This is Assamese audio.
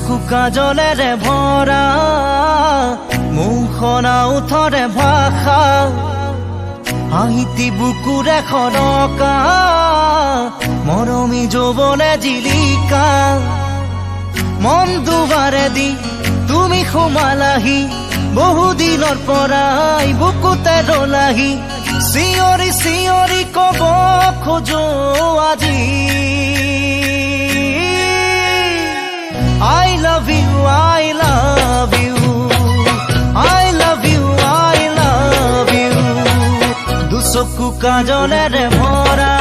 চকু কাজলেৰে ভৰা মুখনা উঠৰে ভাষা হাঁহিতি বুকুৰে খৰকা মৰমী যৌৱনে জিলিকা মন দুবাৰে দি তুমি সোমালাহি বহুদিনৰ পৰাই বুকুতে ৰলাহি চিঞৰি চিঞৰি কব খোজো আজি I love you, I love you, I love you, I love you. দুচকু কাজলেৰে ভৰা